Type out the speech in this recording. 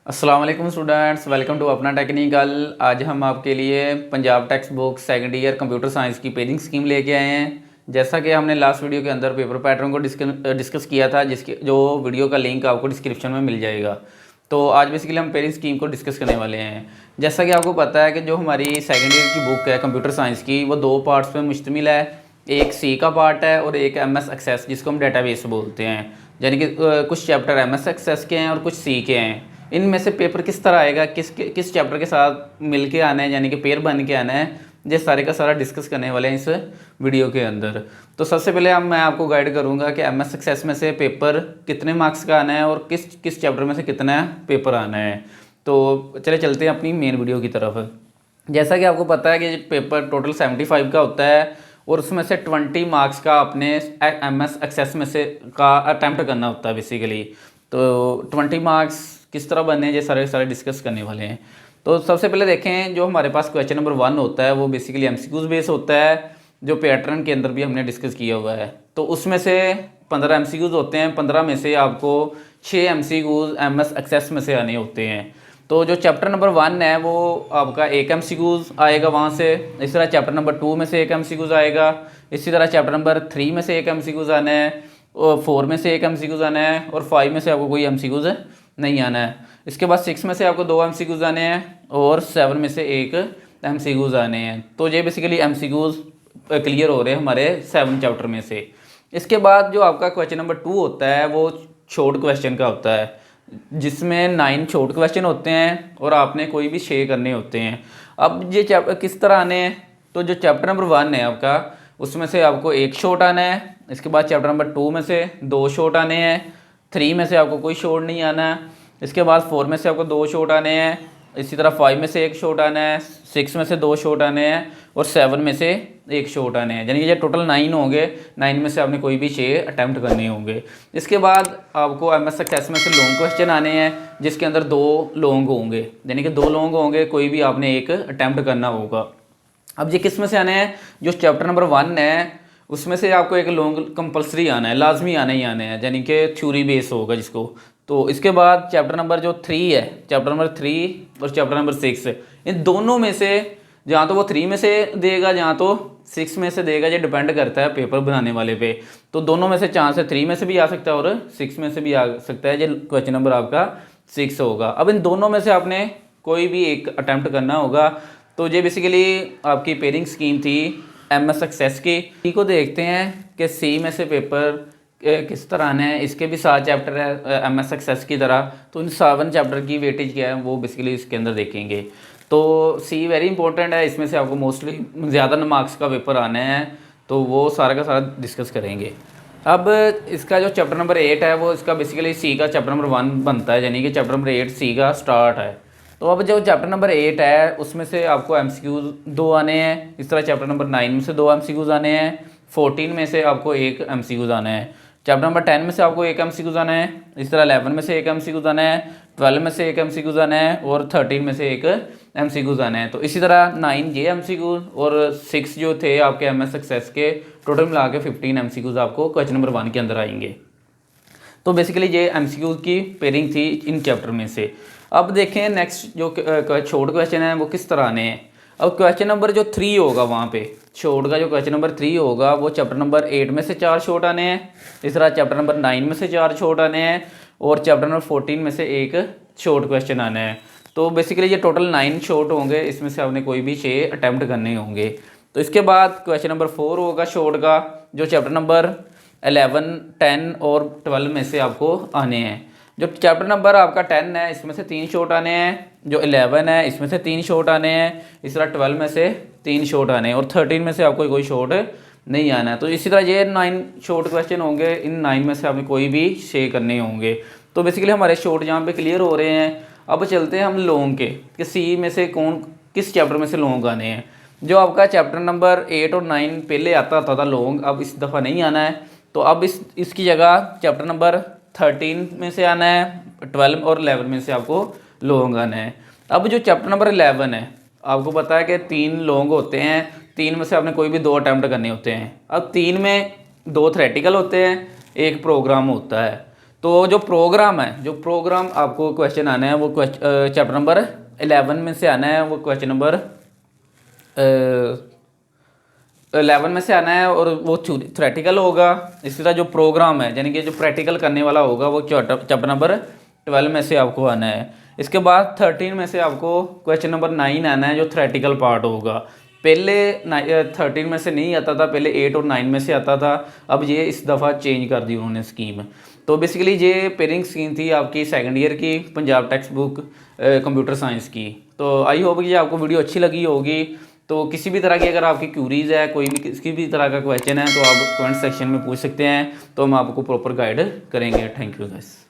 अस्सलाम वालेकुम students, welcome to अपना टेक्निकल। आज हम आपके लिए Punjab text book second year computer science की पेजिंग स्कीम लेके आए हैं। जैसा कि हमने लास्ट वीडियो के अंदर पेपर पैटर्न को डिस्कस किया था, जिसके जो वीडियो का लिंक आपको डिस्क्रिप्शन में मिल जाएगा। तो आज बेसिकली हम पेजिंग स्कीम को डिस्कस करने वाले हैं। जैसा कि आपको पता है कि जो हमारी सेकेंड ईयर की बुक है कंप्यूटर साइंस की, वो दो पार्ट्स पर मुश्तमिल है। एक सी का पार्ट है और एक एम एस एक्सेस, जिसको हम डेटाबेस बोलते हैं। यानी कि कुछ चैप्टर एम एस एक्सेस के हैं और कुछ सी के हैं। इनमें से पेपर किस तरह आएगा, किस चैप्टर के साथ मिल के आना है, यानी कि पेयर बन के आना है, ये सारे का सारा डिस्कस करने वाले हैं इस वीडियो के अंदर। तो सबसे पहले मैं आपको गाइड करूंगा कि एम एस एक्सेस में से पेपर कितने मार्क्स का आना है और किस किस चैप्टर में से कितना पेपर आना है। तो चले चलते हैं अपनी मेन वीडियो की तरफ। जैसा कि आपको पता है कि पेपर टोटल 75 का होता है और उसमें से 20 मार्क्स का अपने एम एस एक्सेस में से का अटैम्प्ट करना होता है बेसिकली। तो 20 मार्क्स किस तरह बनने हैं, ये सारे डिस्कस करने वाले हैं। तो सबसे पहले देखें, जो हमारे पास क्वेश्चन नंबर 1 होता है वो बेसिकली एमसीक्यूज बेस होता है, जो पैटर्न के अंदर भी हमने डिस्कस किया हुआ है। तो उसमें से 15 एमसीक्यूज होते हैं, 15 में से आपको 6 एमसीक्यूज एमएस एक्सेस में से आने होते हैं। तो जो चैप्टर नंबर 1 है वो आपका एक एमसीक्यूज आएगा वहाँ से। इस तरह चैप्टर नंबर 2 में से एक एमसीक्यूज आएगा। इसी तरह चैप्टर नंबर 3 में से एक एमसीक्यूज आना है, और 4 में से एक एमसीक्यूज आना है, और 5 में से आपको कोई एमसीक्यूज नहीं आना है। इसके बाद 6 में से आपको 2 एमसीक्यूज आने हैं और 7 में से एक एमसीक्यूज आने हैं। तो ये बेसिकली एमसीक्यूज क्लियर हो रहे हैं हमारे 7 चैप्टर में से। इसके बाद जो आपका क्वेश्चन नंबर 2 होता है वो शॉर्ट क्वेश्चन का होता है, जिसमें 9 शॉर्ट क्वेश्चन होते हैं और आपने कोई भी 6 करने होते हैं। अब ये चैप्टर किस तरह आने हैं, तो जो चैप्टर नंबर 1 है आपका, उसमें से आपको एक शॉर्ट आना है। इसके बाद चैप्टर नंबर 2 में से 2 शॉर्ट आने हैं। 3 में से आपको कोई शॉर्ट नहीं आना है। इसके बाद 4 में से आपको 2 शॉर्ट आने हैं। इसी तरह 5 में से एक शॉर्ट आना है, 6 में से 2 शॉर्ट आने हैं और 7 में से एक शॉर्ट आने हैं। यानी कि ये टोटल 9 होंगे। 9 में से आपने कोई भी 6 अटैम्प्ट करने होंगे। इसके बाद आपको एम एस एक्सेस में से लॉन्ग क्वेश्चन आने हैं, जिसके अंदर 2 लॉन्ग होंगे, यानी कि 2 लॉन्ग होंगे, कोई भी आपने एक अटैम्प्ट करना होगा। अब ये किस में से आने हैं, जो चैप्टर नंबर 1 है उसमें से आपको एक लॉन्ग कंपलसरी आना है, लाजमी आने ही आने हैं, यानी कि थ्योरी बेस होगा जिसको। तो इसके बाद चैप्टर नंबर जो 3 है, चैप्टर नंबर 3 और चैप्टर नंबर 6, इन दोनों में से जहाँ तो वो 3 में से देगा, जहाँ तो 6 में से देगा। ये डिपेंड करता है पेपर बनाने वाले पे। तो दोनों में से चांस है 3 में से भी आ सकता है और 6 में से भी आ सकता है। ये क्वेश्चन नंबर आपका 6 होगा। अब इन दोनों में से आपने कोई भी एक अटैम्प्ट करना होगा। तो ये बेसिकली आपकी पेयरिंग स्कीम थी एम एस एक्सेस की। सी को देखते हैं कि सी में से पेपर किस तरह आना है। इसके भी 7 चैप्टर है एम एस एक्सेस की तरह। तो इन 7 चैप्टर की वेटेज क्या है वो बेसिकली इसके अंदर देखेंगे। तो सी वेरी इंपॉर्टेंट है, इसमें से आपको मोस्टली ज़्यादा मार्क्स का पेपर आना है, तो वो सारा का सारा डिस्कस करेंगे। अब इसका जो चैप्टर नंबर 8 है वो इसका बेसिकली सी का चैप्टर नंबर 1 बनता है, यानी कि चैप्टर नंबर 8 सी का स्टार्ट है। तो अब जो चैप्टर नंबर 8 है उसमें से आपको एमसीक्यूज 2 आने हैं। इस तरह चैप्टर नंबर 9 में से 2 एमसीक्यूज आने हैं। 14 में से आपको एक एमसीक्यूज आना है। चैप्टर नंबर 10 में से आपको एक एमसीक्यूज आना है। इस तरह 11 में से एक एमसीक्यूज आना है। 12 में से एक एमसीक्यूज आना है और 13 में से एक एमसीक्यूज आना है। तो इसी तरह 9 ये एमसीक्यूज और 6 जो थे आपके एम एस एक्सेस के, टोटल मिला के 15 एमसीक्यूज आपको क्वेश्चन नंबर 1 के अंदर आएंगे। तो बेसिकली ये एमसीक्यूज की पेयरिंग थी इन चैप्टर में से। अब देखें नेक्स्ट जो शॉर्ट क्वेश्चन है वो किस तरह आने हैं। अब क्वेश्चन नंबर जो 3 होगा, वहाँ पे शॉर्ट का जो क्वेश्चन नंबर 3 होगा वो चैप्टर नंबर 8 में से 4 शॉर्ट आने हैं। इस तरह चैप्टर नंबर 9 में से 4 शॉर्ट आने हैं और चैप्टर नंबर 14 में से एक शॉर्ट क्वेश्चन आना है। तो बेसिकली ये टोटल 9 शॉर्ट होंगे, इसमें से आपने कोई भी 6 अटैम्प्ट करने होंगे। तो इसके बाद क्वेश्चन नंबर 4 होगा शॉर्ट का, जो चैप्टर नंबर 11, 10 और 12 में से आपको आने हैं। जो चैप्टर नंबर आपका 10 है इसमें से 3 शॉर्ट आने हैं। जो 11 है इसमें से 3 शॉर्ट आने हैं। इस तरह 12 में से 3 शॉर्ट आने हैं और 13 में से आपको कोई शॉर्ट नहीं आना है। तो इसी तरह ये 9 शॉर्ट क्वेश्चन होंगे। इन 9 में से आपने कोई भी 6 करने होंगे। तो बेसिकली हमारे शॉर्ट यहाँ पे क्लियर हो रहे हैं। अब चलते हैं हम लॉन्ग के, कि सी में से किस चैप्टर में से लॉन्ग आने हैं। जो आपका चैप्टर नंबर 8 और 9 पहले आता था लॉन्ग, अब इस दफ़ा नहीं आना है। तो अब इसकी जगह चैप्टर नंबर 13 में से आना है, 12 और 11 में से आपको लॉन्ग आना है। अब जो चैप्टर नंबर 11 है, आपको पता है कि 3 लॉन्ग होते हैं। 3 में से आपने कोई भी 2 अटैम्प्ट करने होते हैं। अब 3 में 2 थ्योरेटिकल होते हैं, एक प्रोग्राम होता है। तो जो प्रोग्राम है, जो प्रोग्राम आपको क्वेश्चन आना है वो चैप्टर नंबर 11 में से आना है, वो क्वेश्चन नंबर 11 में से आना है और वो थ्योरेटिकल होगा। इसी तरह जो प्रोग्राम है यानी कि जो प्रैक्टिकल करने वाला होगा वो चैप्टर नंबर 12 में से आपको आना है। इसके बाद 13 में से आपको क्वेश्चन नंबर 9 आना है जो थ्योरेटिकल पार्ट होगा। पहले 13 में से नहीं आता था, पहले 8 और 9 में से आता था, अब ये इस दफ़ा चेंज कर दी उन्होंने स्कीम। तो बेसिकली ये पेयरिंग स्कीम थी आपकी सेकंड ईयर की Punjab text book computer science की। तो आई होप कि आपको वीडियो अच्छी लगी होगी। तो किसी भी तरह की अगर आपकी क्यूरीज़ है, कोई भी किसी भी तरह का क्वेश्चन है तो आप कमेंट सेक्शन में पूछ सकते हैं, तो हम आपको प्रॉपर गाइड करेंगे। Thank you guys.